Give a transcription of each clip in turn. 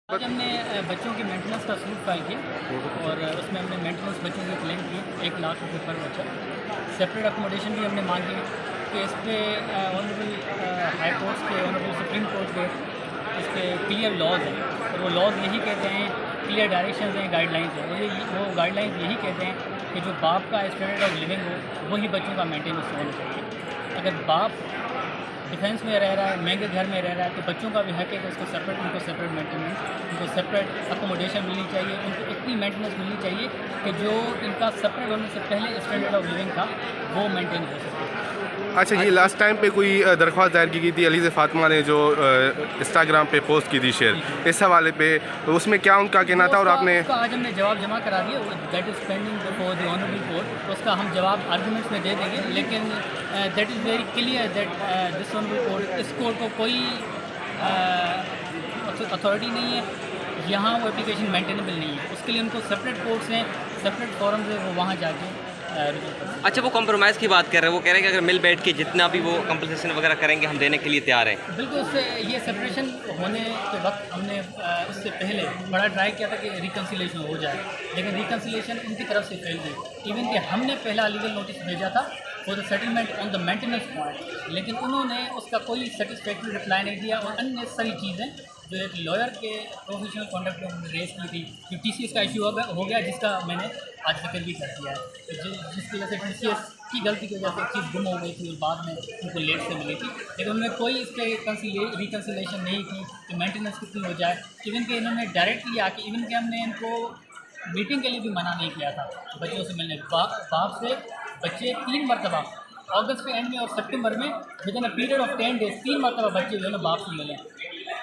आज हमने बच्चों की मेंटेनेंस का सूट फाइल किया और उसमें हमने मेंटेनेंस बच्चों के क्लेम किए 1 लाख रुपये पर बच्चा। सेपरेट अकोमोडेशन भी हमने मांगी कि इस पर ऑनरेबल हाई कोर्ट्स के ऑनरेबल सुप्रीम कोर्ट के इस पर क्लियर लॉज हैं और वो लॉज यही कहते हैं, क्लियर डायरेक्शंस हैं, गाइडलाइंस हैं। वो गाइडलाइंस यही कहते हैं कि जो बाप का स्टैंडर्ड ऑफ लिविंग हो वही बच्चों का मेंटेनेंस होना चाहिए। अगर बाप डिफेंस में रह रहा है, महंगे घर में रह रहा है, तो बच्चों का भी हक है कि उसको सेपरेट, उनको सेपरेट मेंटेनेंस, उनको सेपरेट अकोमोडेशन मिलनी चाहिए, उनको इतनी मेंटेनेंस मिलनी चाहिए कि जो इनका सेपरेट होने से पहले स्टैंडर्ड ऑफ लिविंग था वो मेंटेन हो सके। अच्छा, ये लास्ट टाइम पे कोई दरख्वास्त दायर की गई थी अलीज़ फ़ातिमा ने जो इंस्टाग्राम पे पोस्ट की थी शेयर, इस हवाले पे उसमें क्या उनका कहना था और आपने आज हमने जवाब जमा करा दिया, that is pending before the honourable court. उसका हम जवाब आर्गूमेंट्स में दे देंगे, लेकिन that is very clear that this honourable court, इस कोर्ट को कोई अथॉरिटी नहीं है, यहाँ वो एप्लीकेशन मेंटेनेबल नहीं है। उसके लिए उनको सेपरेट कोर्ट्स हैं, सेपरेट फॉरम्स हैं, वो वहाँ जाके। अच्छा, वो कॉम्प्रोमाइज़ की बात कर रहे हैं, वो कह रहे हैं कि अगर मिल बैठ के जितना भी वो कंपनसेशन वगैरह करेंगे हम देने के लिए तैयार हैं। बिल्कुल, उससे ये सेपरेशन होने के वक्त हमने उससे पहले बड़ा ट्राई किया था कि रिकन्सिलेशन हो जाए, लेकिन रिकन्सिलेशन उनकी तरफ से फेल गई। इवन कि हमने पहला लीगल नोटिस भेजा था for the settlement on the maintenance point, लेकिन उन्होंने उसका कोई सेटिस्फैक्ट्री रिप्लाई नहीं दिया और अन्य सारी चीज़ें जो एक लॉयर के प्रोफेशनल कॉन्डक्ट में उन्होंने रेस की थी, जो TCS का इशू हो गया जिसका मैंने आज जिक्र भी कर दिया है, जिसकी वजह से TCS की गलती की वजह से एक चीज़ गुम हो गई थी और बाद में उनको लेट से मिली थी, लेकिन उन्होंने कोई इस पर रिकन्सिलेशन नहीं की कि मेंटेनेंस कितनी हो जाए। इवन कि इन्होंने डायरेक्टली आके, इवन कि हमने इनको मीटिंग के लिए भी मना नहीं किया था बच्चों से मिलने। बाप से बच्चे 3 मरतबा अगस्त के एंड में और सितंबर में with in a period of 10 days 3 मरतबा बच्चे जो है ना बाप से मिले,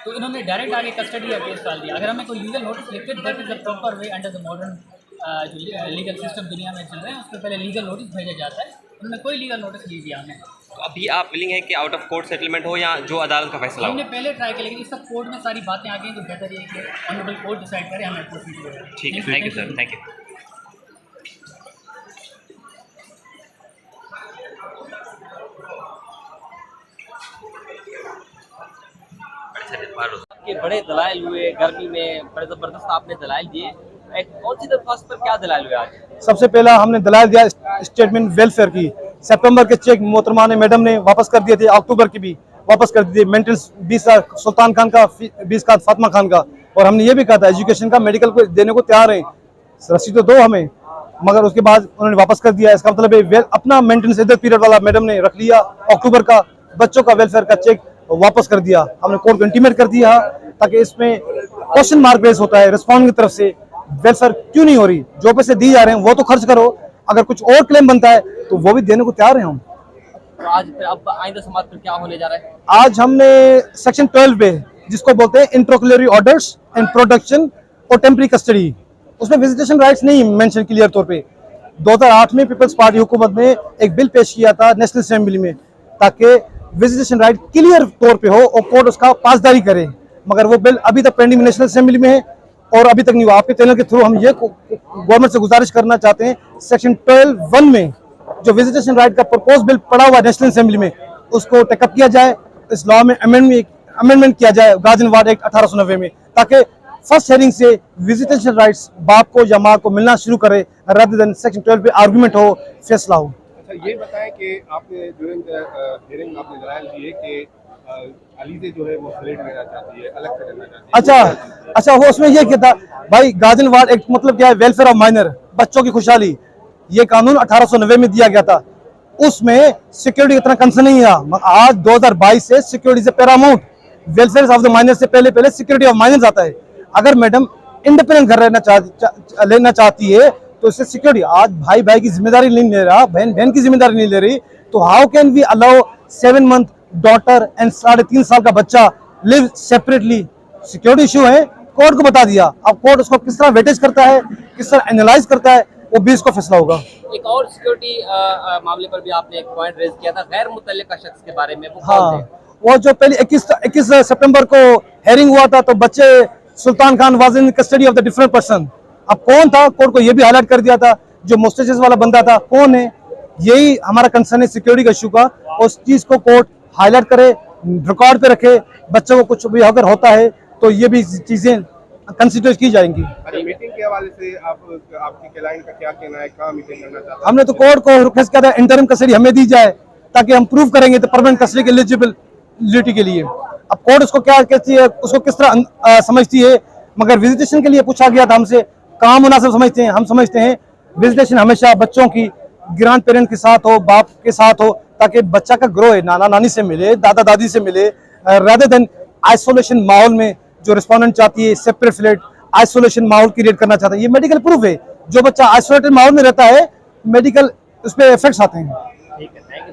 तो इन्होंने डायरेक्ट आगे कस्टडी का केस डाल दिया। अगर हमें कोई लीगल नोटिस लिखते that is the proper way under the modern जो लीगल सिस्टम दुनिया में चल रहे हैं, उसके पहले लीगल नोटिस भेजा जाता है। उन्होंने कोई लीगल नोटिस नहीं दिया हमें। तो अभी आप विलिंग है कि आउट ऑफ कोर्ट सेटलमेंट हो या जो अदालत का फैसला हो? हमने पहले ट्राई किया, लेकिन इस सब कोर्ट में सारी बातें आ गई तो बेहतर ये कि ऑनरेबल कोर्ट डिसाइड करे, हमें प्रोसीड हो। ठीक है, thank you sir, thank you. के बड़े दलाइल हुए गर्मी में, बड़े ज़बरदस्त आपने दलाइल दिए। कौन सी दरख्वास्त पर क्या दलाइल हुए आज? सबसे पहला हमने दलाइल दिया स्टेटमेंट वेलफेयर की। सितंबर के चेक मोहतरमा ने मैडम ने वापस कर दिए थे, अक्टूबर की भी वापस कर दिए। मेंटेनेंस 20 सुल्तान खान का, 20 का फातिमा खान का, और हमने ये भी कहा था एजुकेशन का, मेडिकल को देने को तैयार है, रसीद तो दो हमें, मगर उसके बाद उन्होंने वापस कर दिया। इसका मतलब है अपना मेंटेनेंस इधर पीरियड वाला मैडम ने रख लिया। अक्टूबर का बच्चों का वेलफेयर का चेक वापस कर दिया। हमने कोर्ट को इंटीमेट कर दिया ताकि इसमें क्वेश्चन मार्क रेस होता है रिस्पॉन्ड की तरफ से, वेलफेयर क्यों नहीं हो रही, जो पैसे दिए जा रहे हैं वो तो खर्च करो, अगर कुछ और क्लेम बनता है तो वो भी देने को तैयार हैं हम। तो आज फिर अब आइंदा समाज पर क्या होने जा रहा है? आज हमने सेक्शन 12 पे, जिसको बोलते हैं इंट्रोक्युलरी ऑर्डर्स एंड प्रोडक्शन और टेम्पररी कस्टडी, उसमें विजिटेशन राइट्स नहीं मेंशन क्लियर तौर पे। 2008 में पीपल्स पार्टी हुकूमत ने एक बिल पेश किया था नेशनल असेंबली में ताकि विजिटेशन राइट क्लियर तौर पे हो और कोर्ट उसका पासदारी करे, मगर वो बिल अभी तक पेंडिंग नेशनल असेंबली में है और अभी तक नहीं हुआ। आपके चैनल के थ्रू हम ये गवर्नमेंट से गुजारिश करना चाहते हैं, सेक्शन 12(1) में जो विजिटेशन राइट का प्रपोज बिल पड़ा हुआ है नेशनल असेंबली में, उसको टेकअप किया जाए, इस लॉ में अमेंडमेंट किया जाए गाजियाबाद एक्ट 1890 में, ताकि फर्स्ट हेयरिंग से विजिटेशन राइट्स बाप को या माँ को मिलना शुरू करे, रादर देन सेक्शन 12 पे आर्गुमेंट हो, फैसला हो। अच्छा, ये बताएं कि आपने ड्यूरिंग द हियरिंग आपने दलाइल दिए कि अलीज़े जो है वो फ्लैट लेना चाहती है, अलग से रहना चाहती है। अच्छा, वो उसमें ये क्या था भाई, गाजियाबाद एक्ट मतलब क्या है, वेलफेयर ऑफ माइनर, बच्चों की खुशहाली, ये कानून 1890 में दिया गया था। उसमें सिक्योरिटी इतना कंसर्न नहीं था, आज 2022 से सिक्योरिटी से Paramount, welfare of the minor से पहले सिक्योरिटी ऑफ माइनर्स आता है। अगर मैडम इंडिपेंडेंट घर लेना चाहती है तो इससे सिक्योरिटी, आज भाई की जिम्मेदारी नहीं ले रहा, बहन की जिम्मेदारी नहीं ले रही, तो how can we allow 7 month daughter and 3.5 साल का बच्चा लिव सेपरेटली? सिक्योरिटी इशू है, कोर्ट को बता दिया। अब कोर्ट उसको किस तरह वेटेज करता है, किस तरह एनालाइज करता है, वो भी इसको फैसला होगा। एक और सिक्योरिटी मामले पर भी आपने एक पॉइंट रेज किया था, गैर मुतल्लिका शख्स के बारे में, वो हाँ, वो जो पहले 21 सितंबर को हेयरिंग हुआ था तो बच्चे Sultan Khan was in custody of the different person. अब कौन था, कोर्ट को ये भी हाईलाइट कर दिया था, जो मोस्टेजेस वाला बंदा था कौन है, यही हमारा कंसर्न है सिक्योरिटी का इशू का। उस चीज को कोर्ट हाईलाइट करे, रिकॉर्ड पे रखे, बच्चों को कुछ भी अगर होता है तो ये भी चीजें कंसिडर की जाएंगी। अच्छा, मीटिंग के हवाले से आपकी क्लाइंट का क्या कहना है, कहाँ मीटिंग करना चाहता है? हमने तो कोर्ट को रिक्वेस्ट किया था इंटरिम कस्टडी हमें दी जाए ताकि हम प्रूव करेंगे तो परमानेंट कस्टडी की एलिजिबिलिटी के लिए। अब कोर्ट उसको क्या कहती है, उसको किस तरह समझती है, मगर विजिटेशन के लिए पूछा गया था हमसे, कहाँ मुनासिब समझते हैं। हम समझते हैं विजिटेशन हमेशा बच्चों की ग्रैंड पेरेंट के साथ हो, बाप के साथ हो, ताकि बच्चा का ग्रो है, नाना नानी से मिले, दादा दादी से मिले, रादर देन आइसोलेशन माहौल में जो रिस्पोंडेंट चाहती है सेपरेट फ्लैट आइसोलेशन माहौल क्रिएट करना चाहता है। ये मेडिकल प्रूफ है, जो बच्चा आइसोलेटेड माहौल में रहता है मेडिकल उस पर इफेक्ट्स आते हैं।